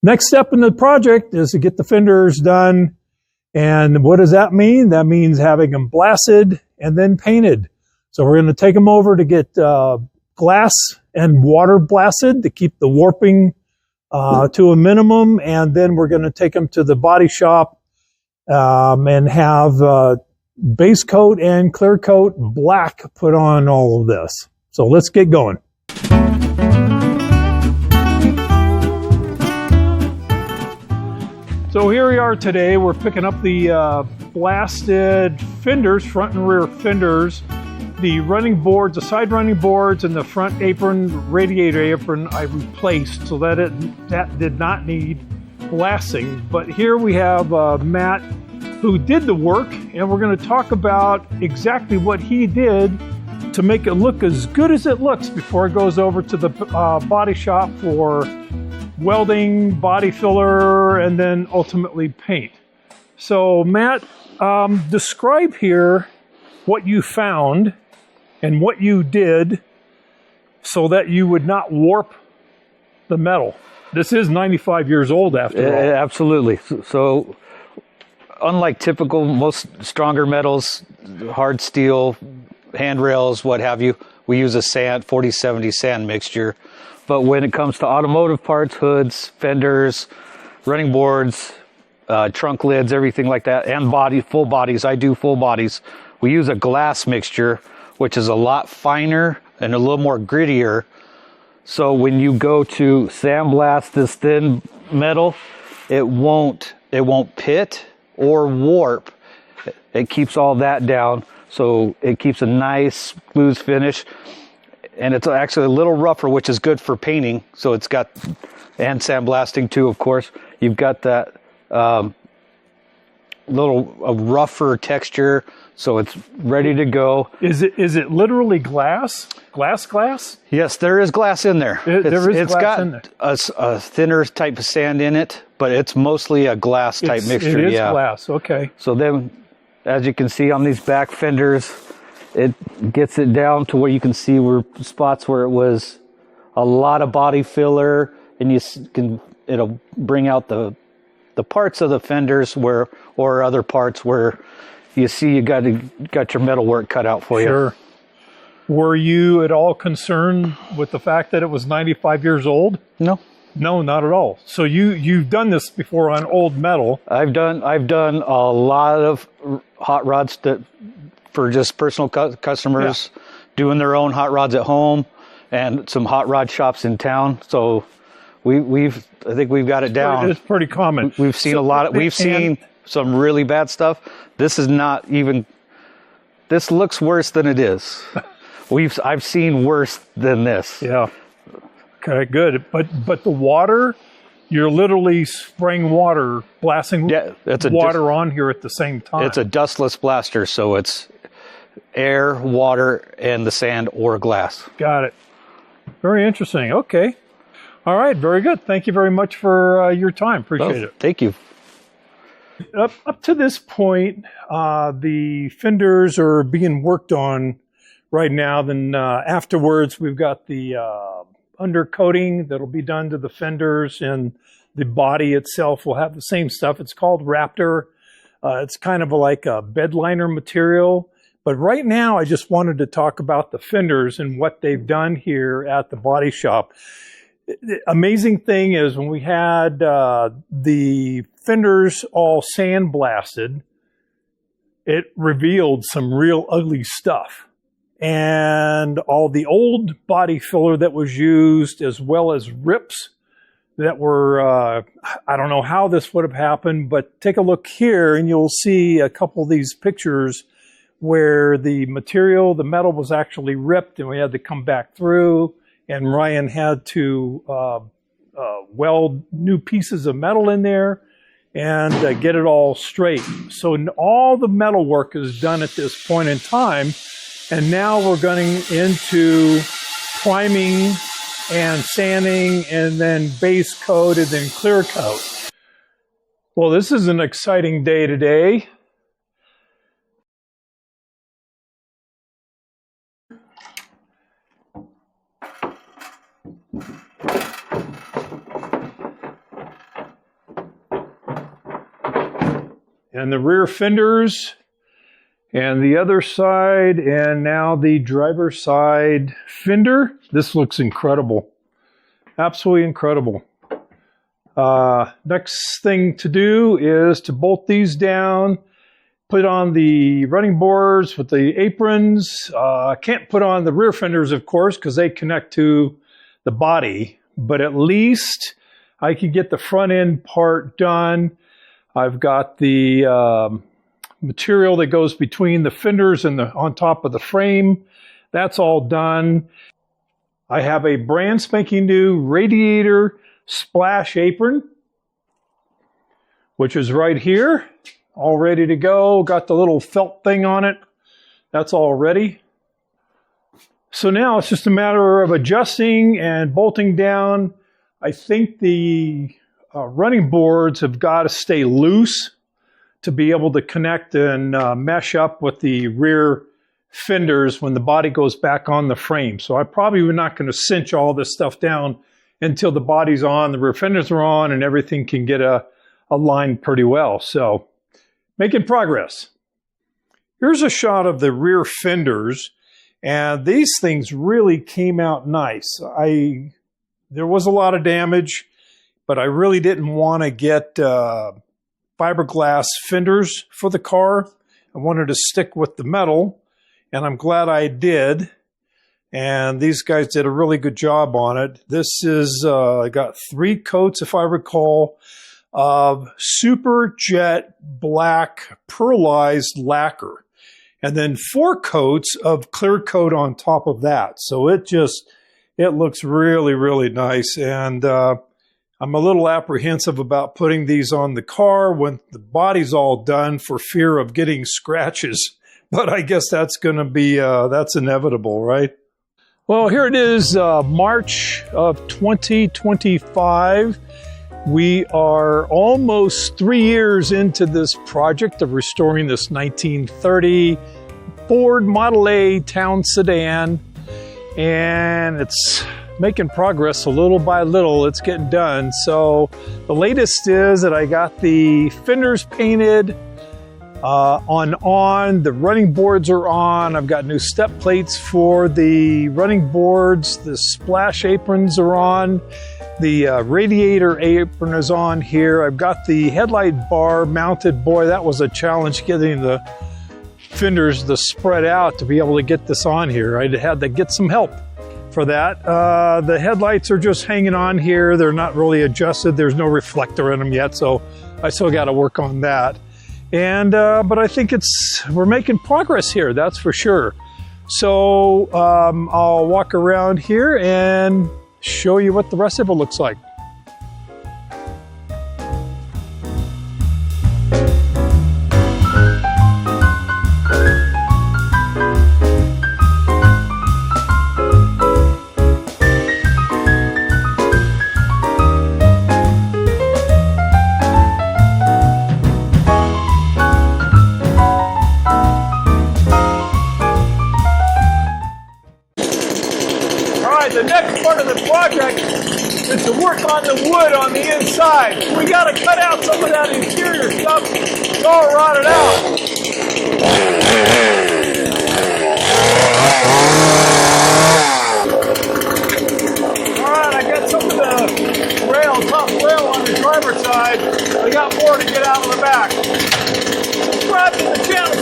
Next step in the project is to get the fenders done. And what does that mean? That means having them blasted and then painted. So we're going to take them over to get glass and water blasted to keep the warping to a minimum. And then we're going to take them to the body shop and have base coat and clear coat black put on all of this. So let's get going. So here we are today. We're picking up the blasted fenders, front and rear fenders, the running boards, the side running boards, and the front apron, radiator apron I replaced so that that did not need blasting. But here we have Matt, who did the work, and we're going to talk about exactly what he did to make it look as good as it looks before it goes over to the body shop for welding, body filler, and then ultimately paint. So Matt, describe here what you found and what you did so that you would not warp the metal. This is 95 years old after all. Absolutely. So unlike typical, most stronger metals, hard steel, handrails, what have you, we use a sand, 40-70 sand mixture. But when it comes to automotive parts, hoods, fenders, running boards, trunk lids, everything like that, and full bodies, I do full bodies, we use a glass mixture, which is a lot finer and a little more grittier. So when you go to sandblast this thin metal, it won't pit or warp. It keeps all that down, so it keeps a nice smooth finish. And it's actually a little rougher, which is good for painting. So it's got, and sandblasting too, of course. You've got that little rougher texture, so it's ready to go. Is it literally glass? Glass? Yes, there is glass in there. It's got a thinner type of sand in it, but it's mostly a glass type mixture. It is glass, okay. So then, as you can see on these back fenders, it gets it down to where you can see spots where it was a lot of body filler, and it'll bring out the parts of the fenders or other parts where you see you got your metal work cut out for you. Sure. Were you at all concerned with the fact that it was 95 years old? No. No, not at all. So you've done this before on old metal. I've done a lot of hot rods for just personal customers, doing their own hot rods at home, and some hot rod shops in town. So I think we've got it down. It's pretty common. We've seen a lot. We've seen some really bad stuff. This is not even. This looks worse than it is. I've seen worse than this. Yeah. Okay, good. But the water, you're literally spraying water, blasting water on here at the same time. It's a dustless blaster, so it's air, water, and the sand or glass. Got it. Very interesting. Okay. All right. Very good. Thank you very much for your time. Appreciate it. Thank you. Up to this point, the fenders are being worked on right now. Then afterwards, we've got the undercoating that'll be done to the fenders, and the body itself will have the same stuff. It's called Raptor. It's kind of like a bed liner material. But right now, I just wanted to talk about the fenders and what they've done here at the body shop. The amazing thing is when we had the fenders all sandblasted, it revealed some real ugly stuff. And all the old body filler that was used, as well as rips that were, I don't know how this would have happened, but take a look here and you'll see a couple of these pictures where the material, the metal was actually ripped and we had to come back through, and Ryan had to weld new pieces of metal in there and get it all straight. So all the metal work is done at this point in time, and now we're going into priming and sanding and then base coat and then clear coat. Well, this is an exciting day today. and the rear fenders, and the other side, and now the driver's side fender. This looks incredible. Absolutely incredible. Next thing to do is to bolt these down, put on the running boards with the aprons. Can't put on the rear fenders, of course, because they connect to the body, but at least I can get the front end part done. I've got the material that goes between the fenders and on top of the frame. That's all done. I have a brand spanking new radiator splash apron, which is right here, all ready to go. Got the little felt thing on it. That's all ready. So now it's just a matter of adjusting and bolting down. I think the running boards have got to stay loose to be able to connect and mesh up with the rear fenders when the body goes back on the frame. So I probably am not going to cinch all this stuff down until the body's on, the rear fenders are on, and everything can get aligned pretty well. So making progress. Here's a shot of the rear fenders, and these things really came out nice. There was a lot of damage, but I really didn't want to get fiberglass fenders for the car. I wanted to stick with the metal, and I'm glad I did. And these guys did a really good job on it. This is, I got 3 coats, if I recall, of super jet black pearlized lacquer, and then 4 coats of clear coat on top of that. So it looks really, really nice. And I'm a little apprehensive about putting these on the car when the body's all done for fear of getting scratches. But I guess that's going to be, that's inevitable, right? Well, here it is, March of 2025. We are almost 3 years into this project of restoring this 1930 Ford Model A town sedan. And it's making progress a little by little. It's getting done. So the latest is that I got the fenders painted on. The running boards are on. I've got new step plates for the running boards. The splash aprons are on. The radiator apron is on here. I've got the headlight bar mounted. Boy, that was a challenge getting the fenders to spread out to be able to get this on here. I had to get some help for that. The headlights are just hanging on here. They're not really adjusted. There's no reflector in them yet, so I still got to work on that. And but I think we're making progress here, that's for sure. So I'll walk around here and show you what the rest of it looks like. The next part of the project is to work on the wood on the inside. We got to cut out some of that interior stuff. It's all rotted out. All right, I got some of the top rail on the driver's side. I got more to get out of the back. Subscribe to the channel.